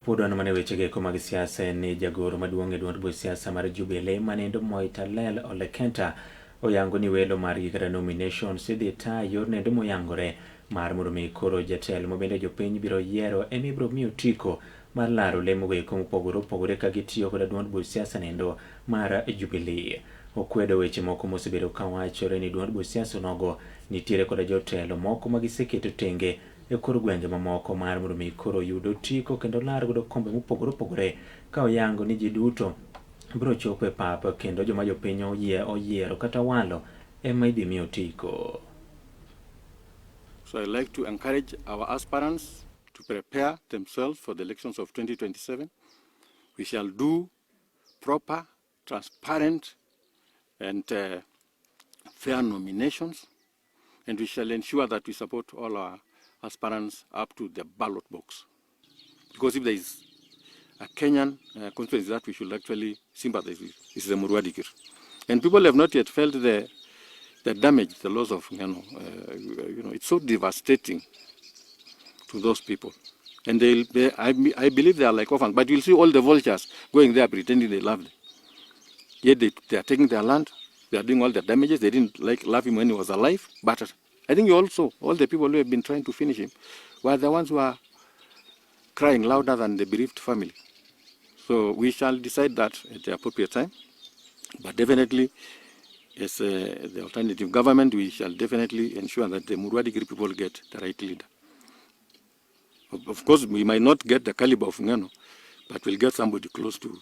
Pudwan mane wechege ko mag siasa en ni jagoro maduong' e duond buch siasa mar Jubilee manendo Moitalel Ole Kenta oyango ni welo mar kata nominations idhi taa yor nendo moyangore mar mondo mi koro jatelo mabende jopiny biro yiero ema ibiro miyo otiko mar laro lemo weko mopogore opogore ka gitiyo kod duond buch siasa nendo mar Jubilee. Okwedo weche moko mosebedo ka wachore ni duond buch siasa nogo nitiere kod jotelo moko magiseketo tenge e kor gwenge mamoko mar mondo mi koro yudo tiko kendo lar godo kombe mopogore opogore ka oyango ni ji duto biro chopo e pap kendo joma jopiny oyiero kata walo ema idhi miyo tiko. So I'd like to encourage our aspirants to prepare themselves for the elections of 2027. We shall do proper, transparent, and fair nominations, and we shall ensure that we support all our aspirants up to the ballot box. Because if there is a Kenyan constituency that we should actually sympathize with, is the Murwadikir. And people have not yet felt the damage, the loss of Ngano. It's so devastating to those people. And I believe they are like orphans, but you'll see all the vultures going there pretending they love them. Yet they are taking their land, they are doing all the damages. They didn't love him when he was alive, but I think also all the people who have been trying to finish him were the ones who are crying louder than the bereaved family. So we shall decide that at the appropriate time, but definitely as the alternative government, we shall definitely ensure that the Murwadikiri people get the right leader. Of course, we might not get the caliber of Ngano, but we'll get somebody close to